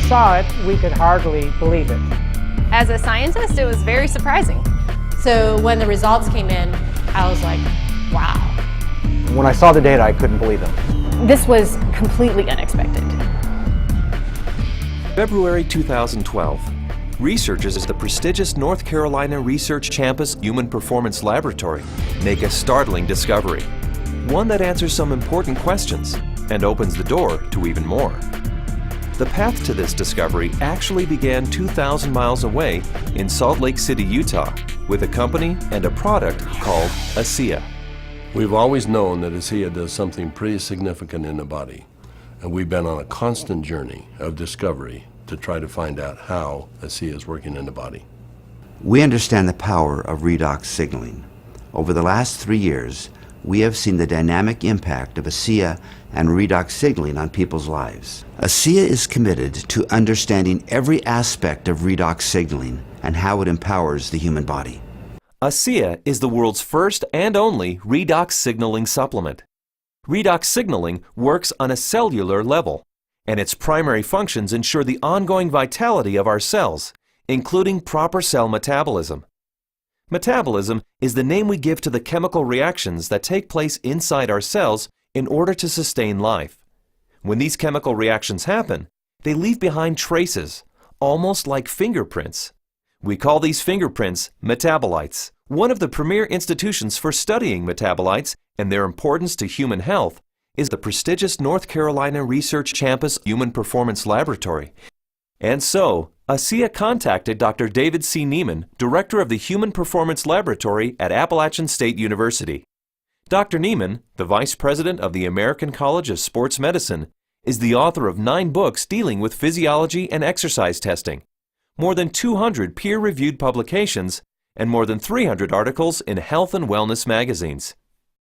saw it, we could hardly believe it. As a scientist, it was very surprising. So when the results came in, I was like, wow. When I saw the data, I couldn't believe them. This was completely unexpected. February 2012. Researchers at the prestigious North Carolina Research Campus Human Performance Laboratory make a startling discovery. One that answers some important questions and opens the door to even more. The path to this discovery actually began 2,000 miles away in Salt Lake City, Utah, with a company and a product called ASEA. We've always known that ASEA does something pretty significant in the body, and we've been on a constant journey of discovery to try to find out how ASEA is working in the body. We understand the power of redox signaling. Over the last 3 years, we have seen the dynamic impact of ASEA and redox signaling on people's lives. ASEA is committed to understanding every aspect of redox signaling and how it empowers the human body. ASEA is the world's first and only redox signaling supplement. Redox signaling works on a cellular level, and its primary functions ensure the ongoing vitality of our cells, including proper cell metabolism. Metabolism is the name we give to the chemical reactions that take place inside our cells in order to sustain life. When these chemical reactions happen, they leave behind traces, almost like fingerprints. We call these fingerprints metabolites. One of the premier institutions for studying metabolites and their importance to human health is the prestigious North Carolina Research Campus Human Performance Laboratory. And so, ASEA contacted Dr. David C. Neiman, director of the Human Performance Laboratory at Appalachian State University. Dr. Neiman, the vice president of the American College of Sports Medicine, is the author of 9 books dealing with physiology and exercise testing, more than 200 peer-reviewed publications, and more than 300 articles in health and wellness magazines.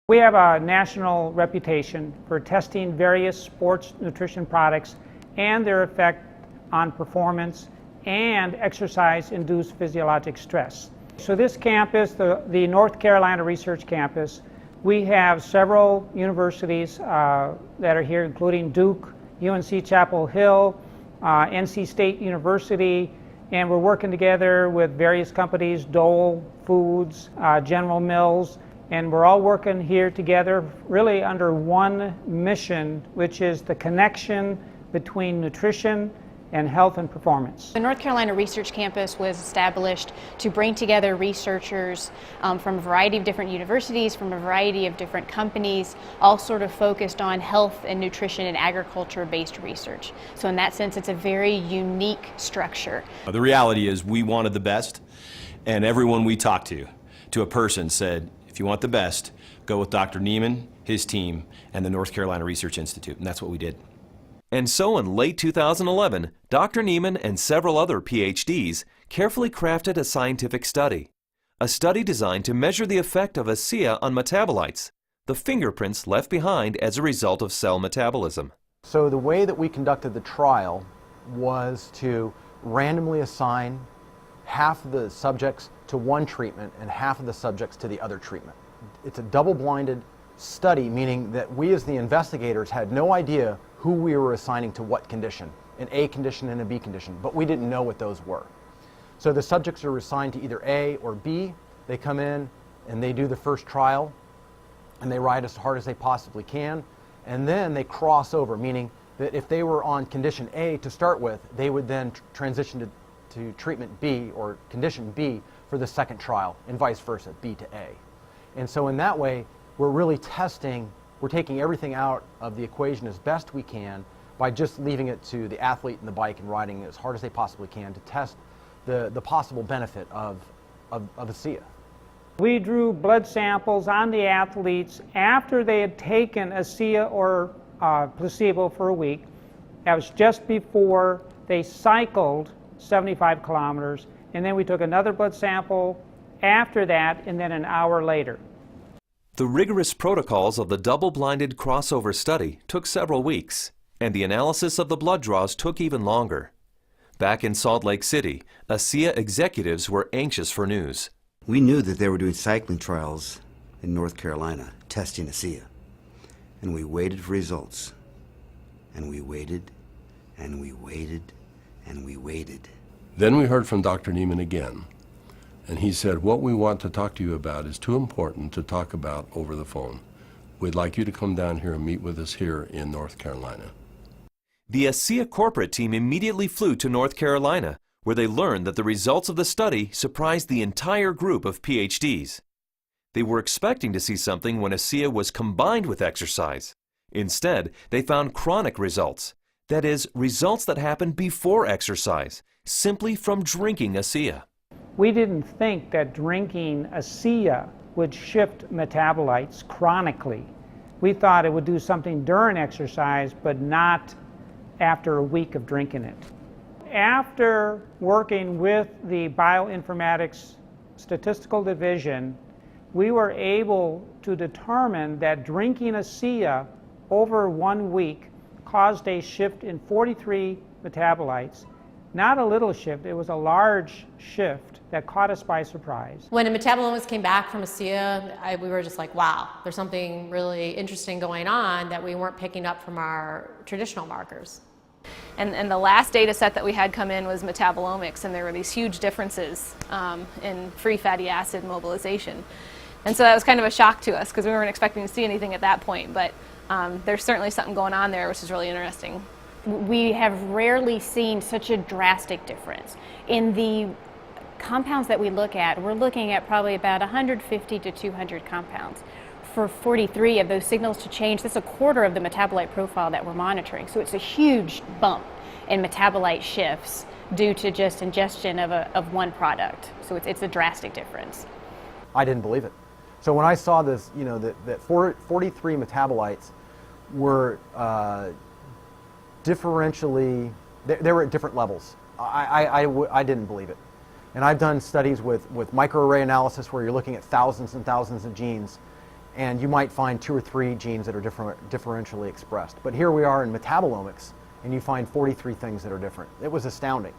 We have a national reputation for testing various sports nutrition products and their effect on performance and exercise-induced physiologic stress. So this campus, the North Carolina Research Campus, we have several universities that are here, including Duke, UNC Chapel Hill, NC State University, and we're working together with various companies, Dole Foods, General Mills, and we're all working here together really under one mission, which is the connection between nutrition and health and performance. The North Carolina Research Campus was established to bring together researchers from a variety of different universities, from a variety of different companies, all sort of focused on health and nutrition and agriculture-based research. So in that sense, it's a very unique structure. The reality is we wanted the best, and everyone we talked to a person said, if you want the best, go with Dr. Neiman, his team, and the North Carolina Research Institute, and that's what we did. And so in late 2011, Dr. Neiman and several other PhDs carefully crafted a scientific study. A study designed to measure the effect of ASEA on metabolites, the fingerprints left behind as a result of cell metabolism. So the way that we conducted the trial was to randomly assign half of the subjects to one treatment and half of the subjects to the other treatment. It's a double-blinded study, meaning that we as the investigators had no idea who we were assigning to what condition, an A condition and a B condition, but we didn't know what those were. So the subjects are assigned to either A or B. They come in and they do the first trial and they ride as hard as they possibly can, and then they cross over, meaning that if they were on condition A to start with, they would then transition to treatment B or condition B for the second trial, and vice versa, B to A. And so in that way, we're really testing, we're taking everything out of the equation as best we can by just leaving it to the athlete and the bike and riding as hard as they possibly can to test the possible benefit of ASEA. We drew blood samples on the athletes after they had taken ASEA or placebo for a week. That was just before they cycled 75 kilometers, and then we took another blood sample after that, and then an hour later. The rigorous protocols of the double-blinded crossover study took several weeks, and the analysis of the blood draws took even longer. Back in Salt Lake City, ASEA executives were anxious for news. We knew that they were doing cycling trials in North Carolina, testing ASEA. And we waited for results. And we waited, and we waited, and we waited. Then we heard from Dr. Neiman again, and he said, what we want to talk to you about is too important to talk about over the phone. We'd like you to come down here and meet with us here in North Carolina. The ASEA corporate team immediately flew to North Carolina, where they learned that the results of the study surprised the entire group of PhDs. They were expecting to see something when ASEA was combined with exercise. Instead, they found chronic results. That is, results that happen before exercise, simply from drinking ASEA. We didn't think that drinking ASEA would shift metabolites chronically. We thought it would do something during exercise, but not after a week of drinking it. After working with the bioinformatics statistical division, we were able to determine that drinking ASEA over 1 week caused a shift in 43 metabolites. Not a little shift, it was a large shift that caught us by surprise. When the metabolomics came back from ASEA, we were just like, wow, there's something really interesting going on that we weren't picking up from our traditional markers. And the last data set that we had come in was metabolomics, and there were these huge differences in free fatty acid mobilization. And so that was kind of a shock to us because we weren't expecting to see anything at that point, but there's certainly something going on there which is really interesting. We have rarely seen such a drastic difference. In the compounds that we look at, we're looking at probably about 150 to 200 compounds. For 43 of those signals to change, that's a quarter of the metabolite profile that we're monitoring. So it's a huge bump in metabolite shifts due to just ingestion of one product. So it's a drastic difference. I didn't believe it. So when I saw this, that 43 metabolites were differentially, they were at different levels. I didn't believe it. And I've done studies with microarray analysis where you're looking at thousands and thousands of genes, and you might find 2 or 3 genes that are differentially expressed. But here we are in metabolomics, and you find 43 things that are different. It was astounding.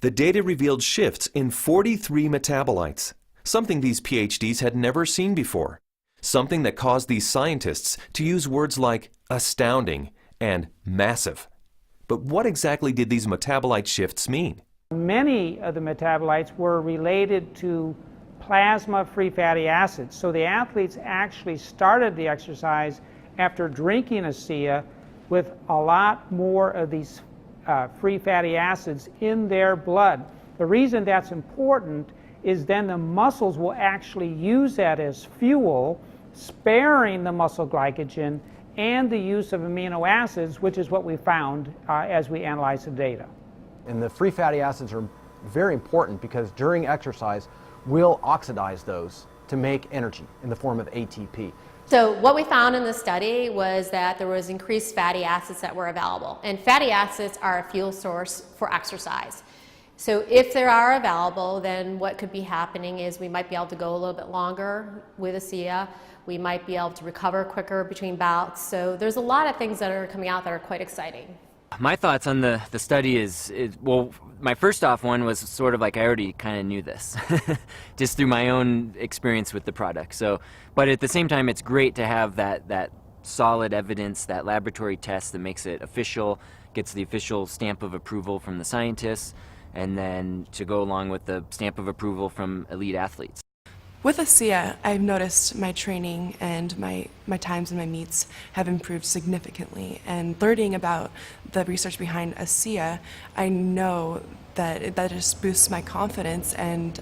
The data revealed shifts in 43 metabolites, something these PhDs had never seen before, something that caused these scientists to use words like astounding and massive. But what exactly did these metabolite shifts mean? Many of the metabolites were related to plasma free fatty acids. So the athletes actually started the exercise after drinking ASEA with a lot more of these free fatty acids in their blood. The reason that's important is then the muscles will actually use that as fuel, sparing the muscle glycogen and the use of amino acids, which is what we found as we analyzed the data. And the free fatty acids are very important because during exercise, we'll oxidize those to make energy in the form of ATP. So what we found in the study was that there was increased fatty acids that were available. And fatty acids are a fuel source for exercise. So if they are available, then what could be happening is we might be able to go a little bit longer with ASEA. We might be able to recover quicker between bouts. So there's a lot of things that are coming out that are quite exciting. My thoughts on the study is, well, my first off one was sort of like I already kind of knew this, just through my own experience with the product. So, but at the same time, it's great to have that solid evidence, that laboratory test that makes it official, gets the official stamp of approval from the scientists, and then to go along with the stamp of approval from elite athletes. With ASEA, I've noticed my training and my times and my meets have improved significantly. And learning about the research behind ASEA, I know that that just boosts my confidence and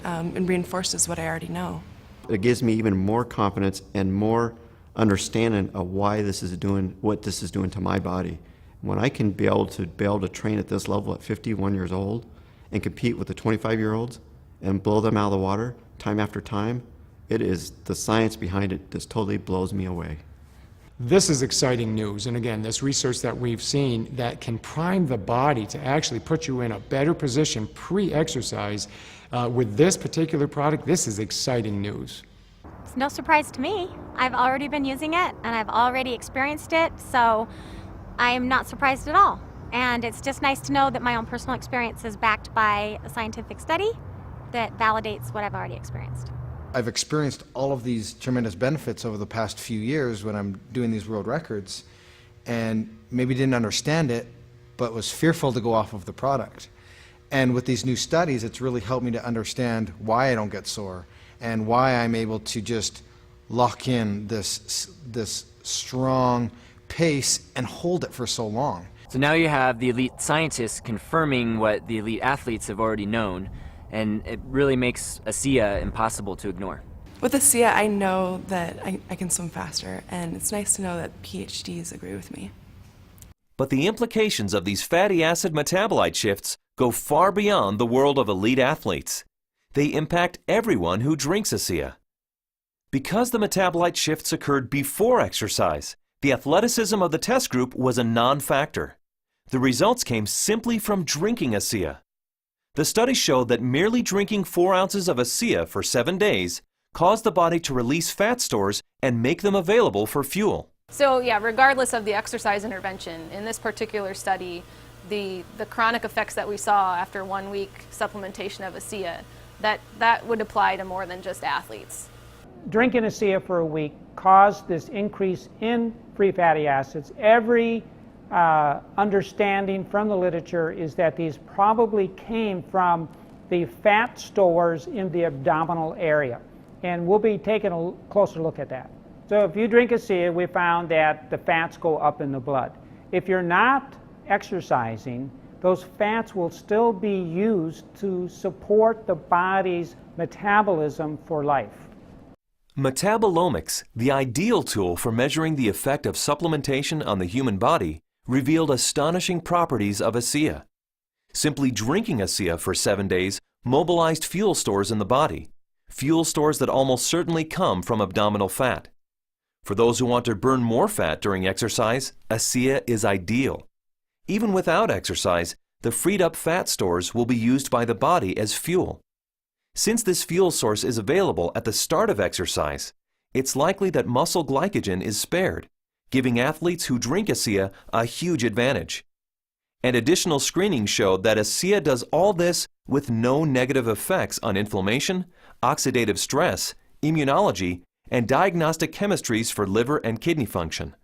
reinforces what I already know. It gives me even more confidence and more understanding of why this is doing what this is doing to my body. When I can be able to train at this level at 51 years old and compete with the 25-year-olds and blow them out of the water time after time, it is the science behind it just totally blows me away. This is exciting news, and again, this research that we've seen that can prime the body to actually put you in a better position pre-exercise with this particular product, this is exciting news. It's no surprise to me. I've already been using it, and I've already experienced it, so I am not surprised at all. And it's just nice to know that my own personal experience is backed by a scientific study that validates what I've already experienced. I've experienced all of these tremendous benefits over the past few years when I'm doing these world records, and maybe didn't understand it, but was fearful to go off of the product. And with these new studies, it's really helped me to understand why I don't get sore and why I'm able to just lock in this strong pace and hold it for so long. So now you have the elite scientists confirming what the elite athletes have already known, and it really makes ASEA impossible to ignore. With ASEA, I know that I can swim faster, and it's nice to know that PhDs agree with me. But the implications of these fatty acid metabolite shifts go far beyond the world of elite athletes. They impact everyone who drinks ASEA. Because the metabolite shifts occurred before exercise, the athleticism of the test group was a non-factor. The results came simply from drinking ASEA. The study showed that merely drinking 4 ounces of ASEA for 7 days caused the body to release fat stores and make them available for fuel. So yeah, regardless of the exercise intervention, in this particular study, the chronic effects that we saw after 1 week supplementation of ASEA, that would apply to more than just athletes. Drinking ASEA for a week caused this increase in free fatty acids. Every understanding from the literature is that these probably came from the fat stores in the abdominal area. And we'll be taking a closer look at that. So if you drink ASEA, we found that the fats go up in the blood. If you're not exercising, those fats will still be used to support the body's metabolism for life. Metabolomics, the ideal tool for measuring the effect of supplementation on the human body, revealed astonishing properties of ASEA. Simply drinking ASEA for 7 days mobilized fuel stores in the body, fuel stores that almost certainly come from abdominal fat. For those who want to burn more fat during exercise, ASEA is ideal. Even without exercise, the freed up fat stores will be used by the body as fuel. Since this fuel source is available at the start of exercise, it's likely that muscle glycogen is spared, giving athletes who drink ASEA a huge advantage. And additional screening showed that ASEA does all this with no negative effects on inflammation, oxidative stress, immunology, and diagnostic chemistries for liver and kidney function.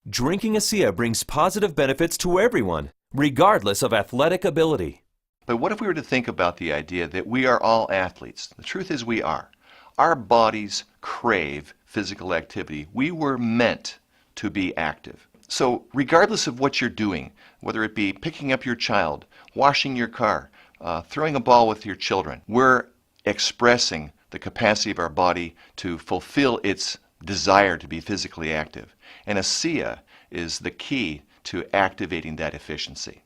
Drinking ASEA brings positive benefits to everyone, regardless of athletic ability. But what if we were to think about the idea that we are all athletes? The truth is we are. Our bodies crave physical activity. We were meant to be active. So regardless of what you're doing, whether it be picking up your child, washing your car, throwing a ball with your children, we're expressing the capacity of our body to fulfill its desire to be physically active. And ASEA is the key to activating that efficiency.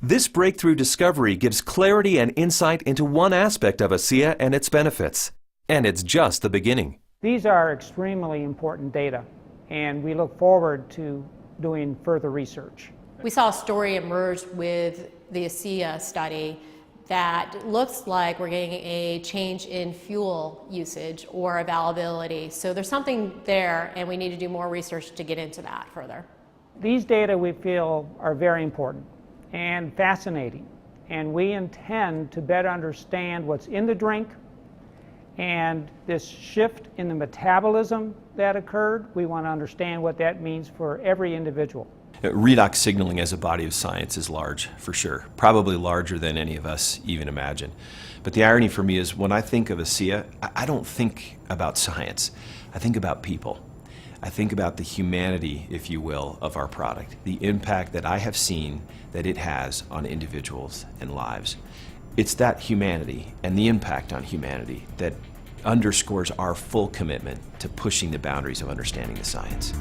This breakthrough discovery gives clarity and insight into one aspect of ASEA and its benefits. And it's just the beginning. These are extremely important data, and we look forward to doing further research. We saw a story emerge with the ASEA study that looks like we're getting a change in fuel usage or availability. So there's something there, and we need to do more research to get into that further. These data we feel are very important and fascinating, and we intend to better understand what's in the drink and this shift in the metabolism that occurred. We want to understand what that means for every individual. Redox signaling as a body of science is large, for sure. Probably larger than any of us even imagine. But the irony for me is when I think of ASEA, I don't think about science. I think about people. I think about the humanity, if you will, of our product, the impact that I have seen that it has on individuals and lives. It's that humanity and the impact on humanity that underscores our full commitment to pushing the boundaries of understanding the science.